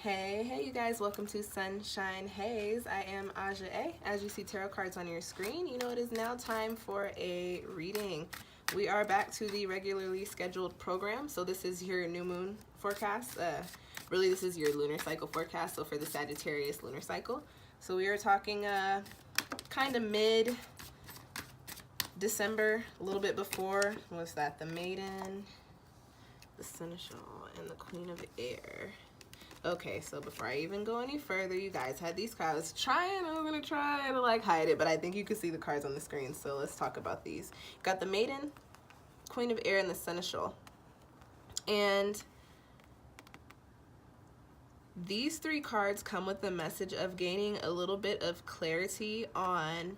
Hey you guys, welcome to Sunshine Haze. I am Aja A. As you see tarot cards on your screen, you know it is now time for a reading. We are back to the regularly scheduled program. So this is your new moon forecast. Really this is your lunar cycle forecast, so for the Sagittarius lunar cycle. So we are talking kind of mid-December, a little bit before. What's that? The Maiden, the Seneschal, and the Queen of Air. Okay, so before I even go any further, you guys had these cards. I was gonna try to like hide it, but I think you can see the cards on the screen, so let's talk about these. Got the Maiden, Queen of Air, and the Seneschal. And these three cards come with the message of gaining a little bit of clarity on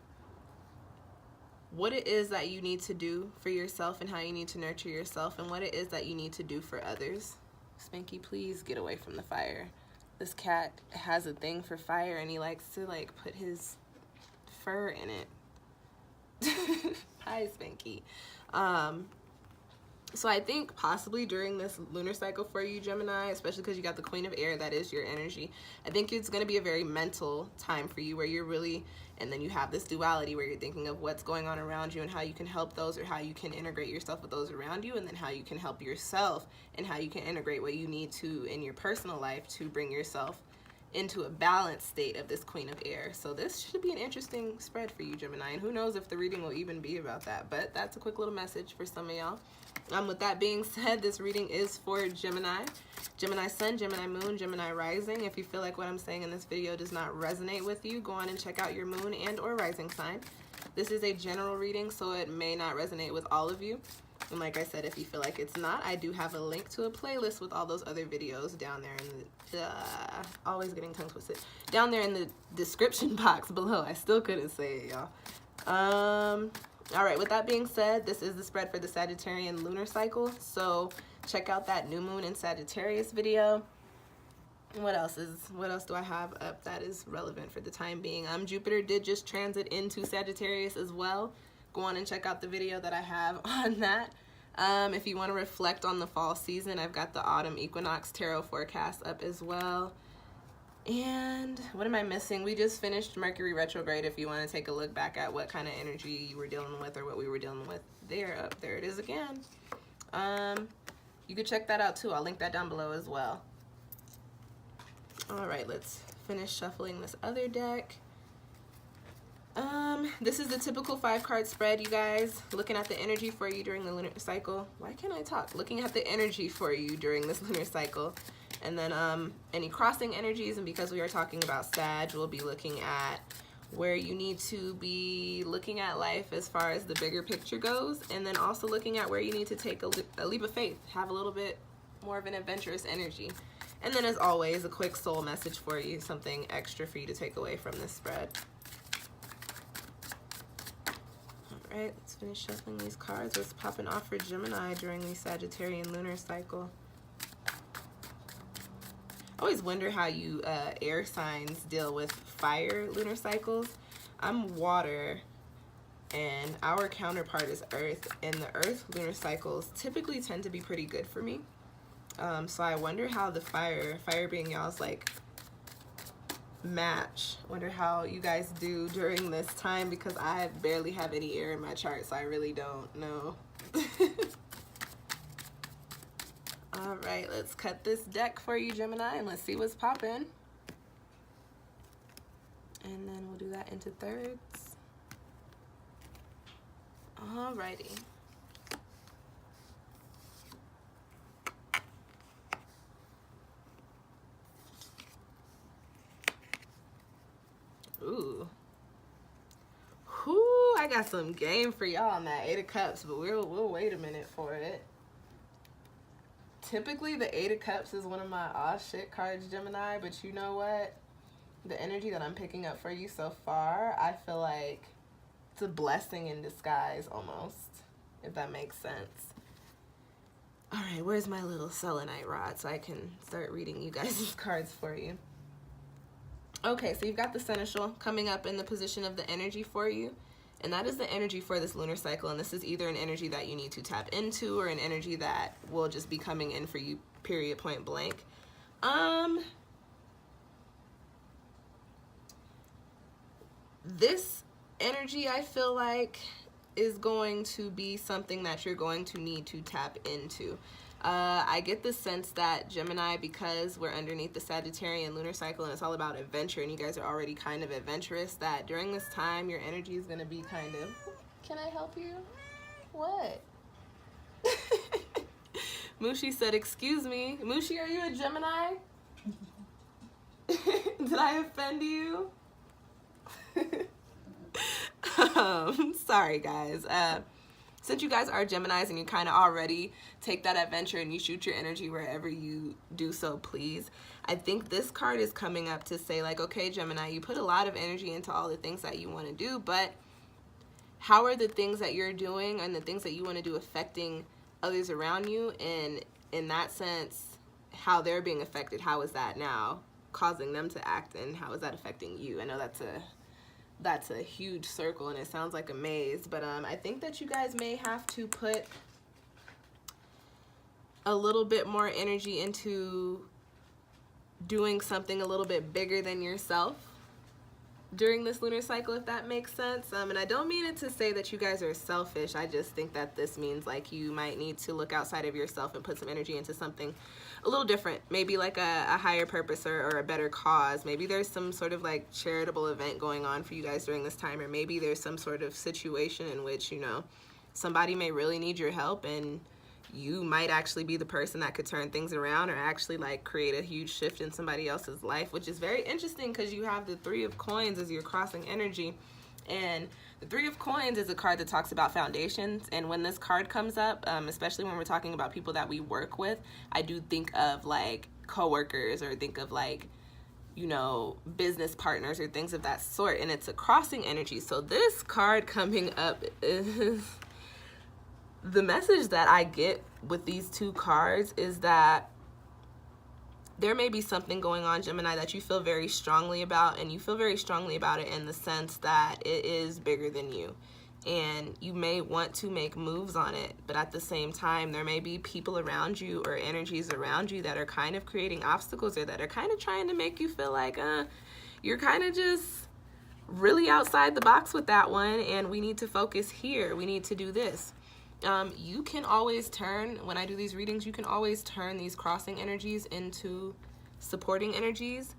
what it is that you need to do for yourself and how you need to nurture yourself, and what it is that you need to do for others. Spanky, please get away from the fire. This cat has a thing for fire and he likes to like put his fur in it. Hi, Spanky. So I think possibly during this lunar cycle for you, Gemini, especially because you got the Queen of Air, that is your energy, I think it's going to be a very mental time for you where you're really, and then you have this duality where you're thinking of what's going on around you and how you can help those, or how you can integrate yourself with those around you, and then how you can help yourself and how you can integrate what you need to in your personal life to bring yourself into a balanced state of this Queen of Air. So this should be an interesting spread for you, Gemini, and who knows if the reading will even be about that, but that's a quick little message for some of y'all. With that being said, this reading is for Gemini, Gemini Sun, Gemini Moon, Gemini Rising. If you feel like what I'm saying in this video does not resonate with you, go on and check out your Moon and or Rising sign. This is a general reading, so it may not resonate with all of you. And like I said, if you feel like it's not, I do have a link to a playlist with all those other videos down there in the, always getting tongue twisted, down there in the description box below. I still couldn't say it, y'all. All right, with that being said, this is the spread for the Sagittarian lunar cycle. So check out that new moon in Sagittarius video. What else do I have up that is relevant for the time being? Jupiter did just transit into Sagittarius as well. Go on and check out the video that I have on that. If you want to reflect on the fall season, I've got the Autumn Equinox tarot forecast up as well. And what am I missing? We just finished Mercury retrograde. If you want to take a look back at what kind of energy you were dealing with or what we were dealing with there, there it is again. You could check that out too. I'll link that down below as well. All right, let's finish shuffling this other deck. This is the typical 5-card spread, you guys. Looking at the energy for you during the lunar cycle. Why can't I talk? Looking at the energy for you during this lunar cycle. And then any crossing energies, and because we are talking about Sag, we'll be looking at where you need to be looking at life as far as the bigger picture goes, and then also looking at where you need to take a leap of faith, have a little bit more of an adventurous energy. And then as always, a quick soul message for you, something extra for you to take away from this spread. All right, let's finish shuffling these cards. What's popping off for Gemini during the Sagittarian lunar cycle? I always wonder how you air signs deal with fire lunar cycles. I'm water, and our counterpart is earth, and the earth lunar cycles typically tend to be pretty good for me. So I wonder how the fire being y'all's like match. Wonder how you guys do during this time, because I barely have any air in my chart, so I really don't know. All right, let's cut this deck for you, Gemini, and let's see what's popping. And then we'll do that into thirds. All righty. Ooh. Whoo, I got some game for y'all on that 8 of Cups, but we'll wait a minute for it. Typically, the 8 of Cups is one of my aw shit cards, Gemini, but you know what? The energy that I'm picking up for you so far, I feel like it's a blessing in disguise almost, if that makes sense. All right, where's my little selenite rod so I can start reading you guys' cards for you? Okay, so you've got the Seneschal coming up in the position of the energy for you. And that is the energy for this lunar cycle, and this is either an energy that you need to tap into or an energy that will just be coming in for you, period, point blank. this energy, I feel like, is going to be something that you're going to need to tap into. I get the sense that Gemini, because we're underneath the Sagittarian lunar cycle and it's all about adventure, and you guys are already kind of adventurous, that during this time your energy is going to be kind of, can I help you? What? Mushi said, excuse me. Mushi, are you a Gemini? Did I offend you? Sorry guys. Since you guys are Geminis and you kind of already take that adventure and you shoot your energy wherever you do so, please. I think this card is coming up to say, like, okay, Gemini, you put a lot of energy into all the things that you want to do, but how are the things that you're doing and the things that you want to do affecting others around you? And in that sense, how they're being affected, how is that now causing them to act, and how is that affecting you? I know that's a huge circle and it sounds like a maze, but I think that you guys may have to put a little bit more energy into doing something a little bit bigger than yourself during this lunar cycle, if that makes sense. And I don't mean it to say that you guys are selfish. I just think that this means like you might need to look outside of yourself and put some energy into something a little different, maybe like a higher purpose or a better cause. Maybe there's some sort of like charitable event going on for you guys during this time, or maybe there's some sort of situation in which, you know, somebody may really need your help and you might actually be the person that could turn things around or actually like create a huge shift in somebody else's life, which is very interesting because you have the Three of Coins as your crossing energy. And the Three of Coins is a card that talks about foundations, and when this card comes up, especially when we're talking about people that we work with, I do think of like coworkers or think of like, you know, business partners or things of that sort, and it's a crossing energy. So this card coming up is the message that I get with these two cards is that there may be something going on, Gemini, that you feel very strongly about, and you feel very strongly about it in the sense that it is bigger than you, and you may want to make moves on it, but at the same time there may be people around you or energies around you that are kind of creating obstacles or that are kind of trying to make you feel like you're kind of just really outside the box with that one, and we need to focus here, we need to do this. You can always turn, when I do these readings, you can always turn these crossing energies into supporting energies.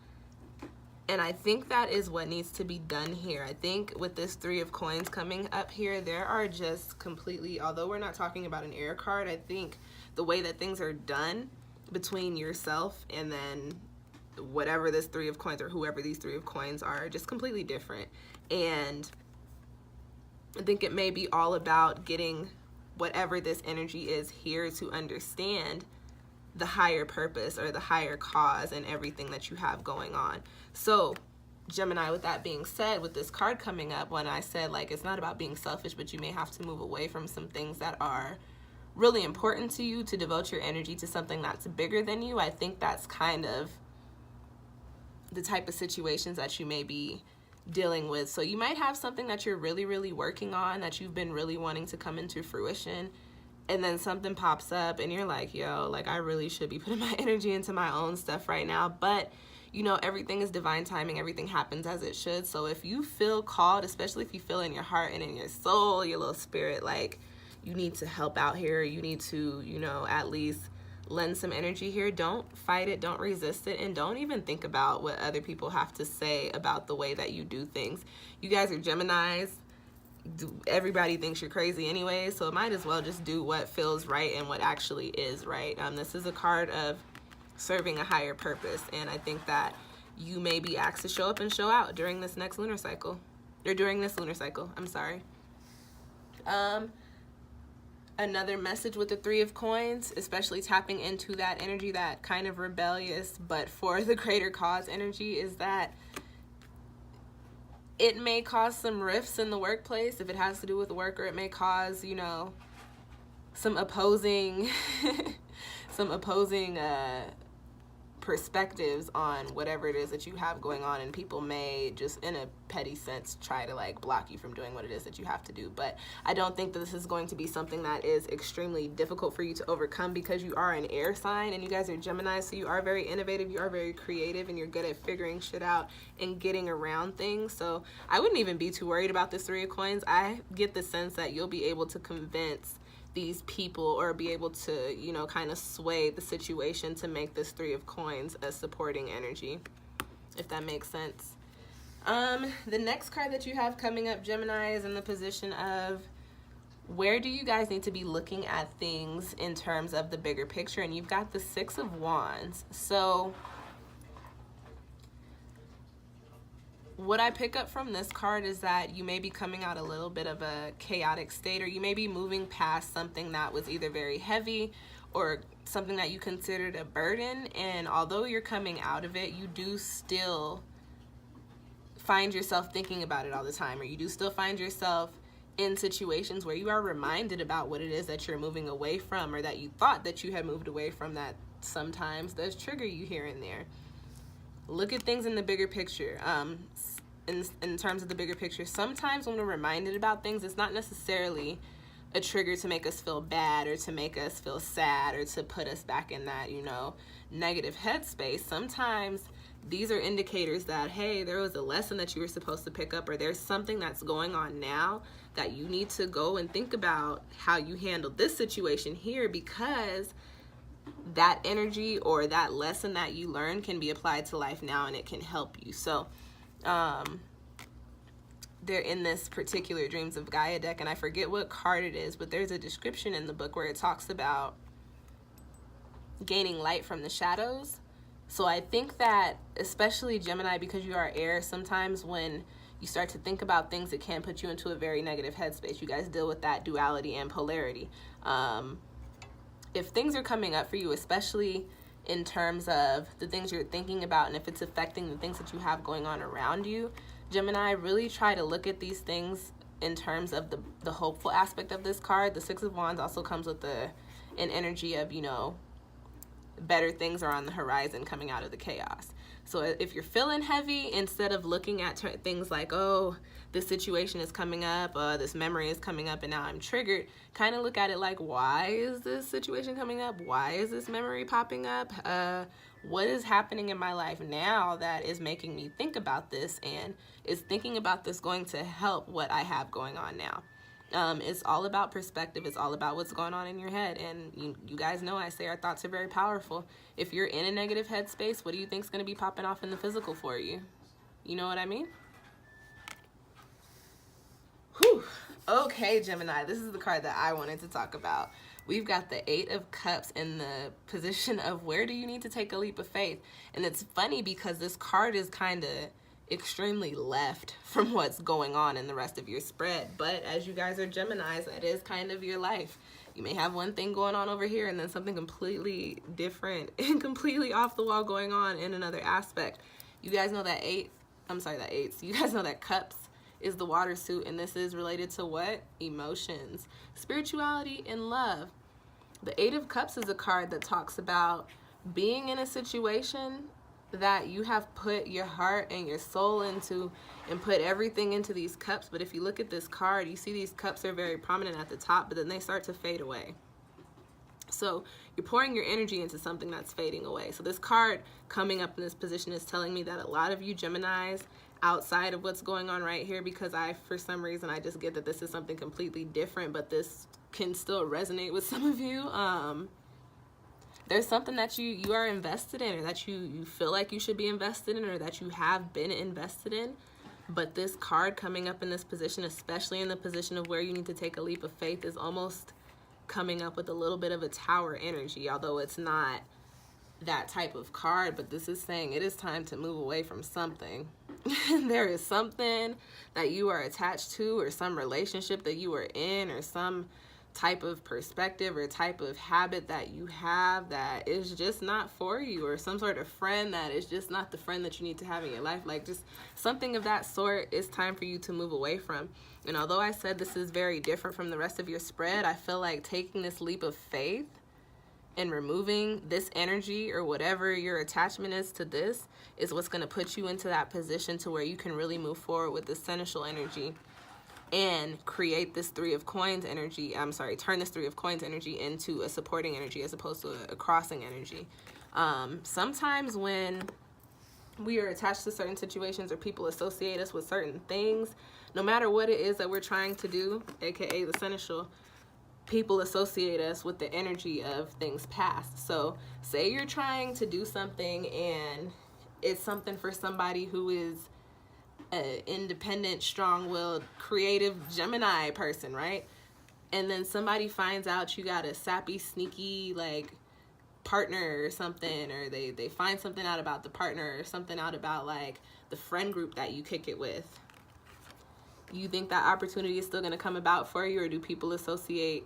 And I think that is what needs to be done here. I think with this Three of Coins coming up here, there are just completely, although we're not talking about an air card, I think the way that things are done between yourself and then whatever this Three of Coins or whoever these Three of Coins are just completely different. And I think it may be all about getting whatever this energy is here to understand the higher purpose or the higher cause and everything that you have going on. So Gemini, with that being said, with this card coming up, when I said like it's not about being selfish, but you may have to move away from some things that are really important to you to devote your energy to something that's bigger than you, I think that's kind of the type of situations that you may be dealing with. So you might have something that you're really working on, that you've been really wanting to come into fruition, and then something pops up and you're like, yo, like I really should be putting my energy into my own stuff right now. But you know, everything is divine timing, everything happens as it should. So if you feel called, especially if you feel in your heart and in your soul, your little spirit, like you need to help out here, you need to, you know, at least lend some energy here, don't fight it, don't resist it, and don't even think about what other people have to say about the way that you do things. You guys are Geminis. Everybody thinks you're crazy anyway, so it might as well just do what feels right and what actually is right. This is a card of serving a higher purpose, and I think that you may be asked to show up and show out during this next lunar cycle, or during this lunar cycle, I'm sorry. Another message with the Three of Coins, especially tapping into that energy, that kind of rebellious but for the greater cause energy, is that it may cause some rifts in the workplace if it has to do with work, or it may cause, you know, some opposing perspectives on whatever it is that you have going on, and people may just in a petty sense try to like block you from doing what it is that you have to do. But I don't think that this is going to be something that is extremely difficult for you to overcome, because you are an air sign and you guys are Gemini, so you are very innovative, you are very creative, and you're good at figuring shit out and getting around things. So I wouldn't even be too worried about this Three of Coins. I get the sense that you'll be able to convince these people, or be able to, you know, kind of sway the situation to make this Three of Coins a supporting energy, if that makes sense. The next card that you have coming up, Gemini, is in the position of where do you guys need to be looking at things in terms of the bigger picture, and you've got the Six of Wands. So what I pick up from this card is that you may be coming out a little bit of a chaotic state, or you may be moving past something that was either very heavy or something that you considered a burden. And although you're coming out of it, you do still find yourself thinking about it all the time, or you do still find yourself in situations where you are reminded about what it is that you're moving away from, or that you thought that you had moved away from, that sometimes does trigger you here and there. Look at things in the bigger picture. In terms of the bigger picture, sometimes when we're reminded about things, it's not necessarily a trigger to make us feel bad, or to make us feel sad, or to put us back in that, you know, negative headspace. Sometimes these are indicators that, hey, there was a lesson that you were supposed to pick up, or there's something that's going on now that you need to go and think about how you handled this situation here, because that energy or that lesson that you learned can be applied to life now, and it can help you. So they're in this particular Dreams of Gaia deck, and I forget what card it is, but there's a description in the book where it talks about gaining light from the shadows. So I think that, especially Gemini, because you are air, sometimes when you start to think about things, it can put you into a very negative headspace. You guys deal with that duality and polarity. If things are coming up for you, especially in terms of the things you're thinking about, and if it's affecting the things that you have going on around you, Gemini, really try to look at these things in terms of the hopeful aspect of this card. The Six of Wands also comes with an energy of, you know, better things are on the horizon coming out of the chaos. So if you're feeling heavy, instead of looking at things like, oh, this situation is coming up, this memory is coming up, and now I'm triggered, kind of look at it like, why is this situation coming up? Why is this memory popping up? What is happening in my life now that is making me think about this? And is thinking about this going to help what I have going on now? It's all about perspective. It's all about what's going on in your head. And you guys know I say our thoughts are very powerful. If you're in a negative headspace, what do you think is going to be popping off in the physical for you? You know what I mean? Whew. Okay, Gemini, this is the card that I wanted to talk about. We've got the Eight of Cups in the position of where do you need to take a leap of faith? And it's funny because this card is kind of extremely left from what's going on in the rest of your spread. But as you guys are Geminis, that is kind of your life. You may have one thing going on over here and then something completely different and completely off the wall going on in another aspect. You guys know that you guys know that Cups is the water suit, and this is related to what? Emotions, spirituality, and love. The Eight of Cups is a card that talks about being in a situation that you have put your heart and your soul into and put everything into these cups. But if you look at this card, you see these cups are very prominent at the top, but then they start to fade away. So you're pouring your energy into something that's fading away. So this card coming up in this position is telling me that a lot of you Geminis, outside of what's going on right here, because for some reason I just get that this is something completely different, but this can still resonate with some of you. There's something that you are invested in, or that you feel like you should be invested in, or that you have been invested in. But this card coming up in this position, especially in the position of where you need to take a leap of faith, is almost coming up with a little bit of a Tower energy, although it's not that type of card. But this is saying it is time to move away from something. There is something that you are attached to, or some relationship that you are in, or some type of perspective or type of habit that you have that is just not for you, or some sort of friend that is just not the friend that you need to have in your life. Like, just something of that sort is time for you to move away from. And although I said this is very different from the rest of your spread, I feel like taking this leap of faith And removing this energy or whatever your attachment is to this is what's going to put you into that position to where you can really move forward with this seneschal energy and create this Three of Coins energy. Turn this Three of Coins energy into a supporting energy as opposed to a crossing energy. Sometimes when we are attached to certain situations or people associate us with certain things, no matter what it is that we're trying to do, aka the seneschal, people associate us with the energy of things past. So say you're trying to do something and it's something for somebody who is an independent, strong-willed, creative Gemini person, right? And then somebody finds out you got a sappy, sneaky, like, partner or something, or they find something out about the partner or something out about, like, the friend group that you kick it with. You think that opportunity is still going to come about for you, or do people associate,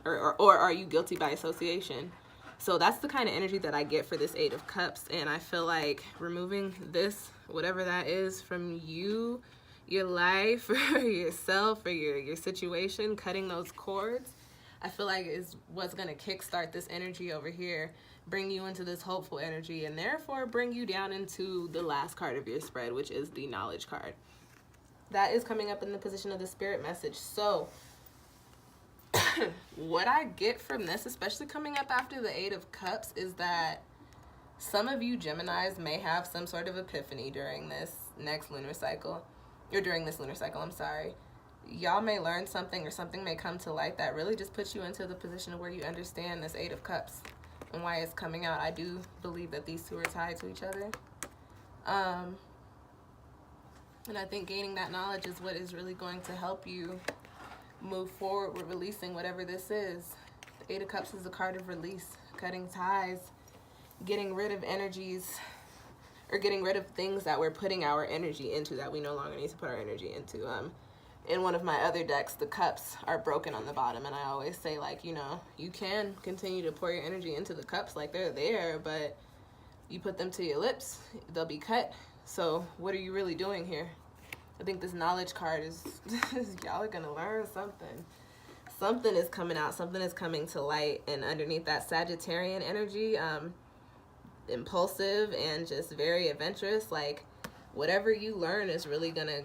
or are you guilty by association? So that's the kind of energy that I get for this Eight of Cups, and I feel like removing this, whatever that is, from you, your life, or yourself, or your situation, cutting those cords, I feel like is what's going to kickstart this energy over here, bring you into this hopeful energy, and therefore bring you down into the last card of your spread, which is the Knowledge card. That is coming up in the position of the Spirit message. So what I get from this, especially coming up after the Eight of Cups, is that some of you Geminis may have some sort of epiphany during this next lunar cycle, or during this lunar cycle, I'm sorry. Y'all may learn something, or something may come to light that really just puts you into the position where you understand this Eight of Cups and why it's coming out. I do believe that these two are tied to each other. And I think gaining that knowledge is what is really going to help you move forward with releasing whatever this is. The Eight of Cups is a card of release, cutting ties, getting rid of energies, or getting rid of things that we're putting our energy into that we no longer need to put our energy into. In one of my other decks, the cups are broken on the bottom, and I always say, like, you know, you can continue to pour your energy into the cups, like, they're there, but you put them to your lips, they'll be cut. So what are you really doing here? I think this Knowledge card is y'all are gonna learn something. Something is coming out, something is coming to light, and underneath that Sagittarian energy, impulsive and just very adventurous, like, whatever you learn is really gonna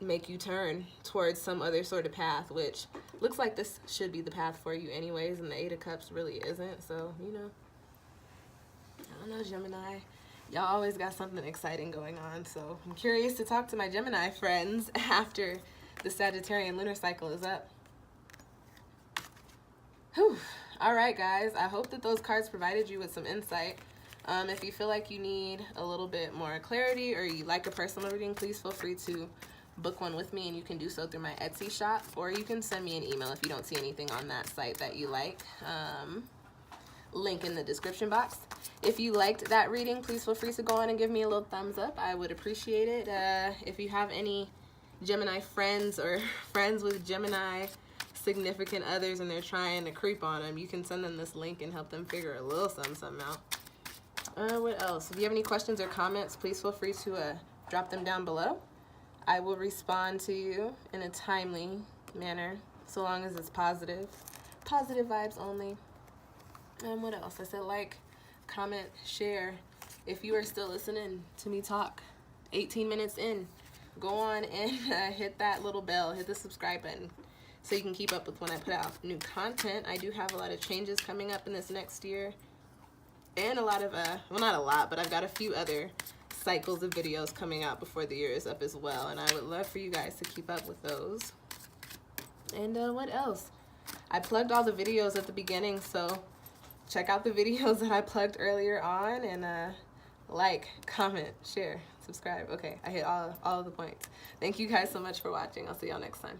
make you turn towards some other sort of path, which looks like this should be the path for you anyways, and the Eight of Cups really isn't. So, you know, I don't know, Gemini, y'all always got something exciting going on, so I'm curious to talk to my Gemini friends after the Sagittarian lunar cycle is up. Whew. All right, guys, I hope that those cards provided you with some insight. If you feel like you need a little bit more clarity, or you like a personal reading, please feel free to book one with me, and you can do so through my Etsy shop, or you can send me an email if you don't see anything on that site that you like. Link in the description box. If you liked that reading, please feel free to go on and give me a little thumbs up. I would appreciate it. If you have any Gemini friends or friends with Gemini significant others and they're trying to creep on them, you can send them this link and help them figure a little something out. What else? If you have any questions or comments, please feel free to drop them down below. I will respond to you in a timely manner, so long as it's positive. Positive vibes only. And what else? I said like, comment, share. If you are still listening to me talk 18 minutes in, go on and hit that little bell, hit the subscribe button, so you can keep up with when I put out new content. I do have a lot of changes coming up in this next year, and a lot of, well, not a lot, but I've got a few other cycles of videos coming out before the year is up as well, and I would love for you guys to keep up with those. And what else? I plugged all the videos at the beginning, so check out the videos that I plugged earlier on, and like, comment, share, subscribe. Okay, I hit all of the points. Thank you guys so much for watching. I'll see y'all next time.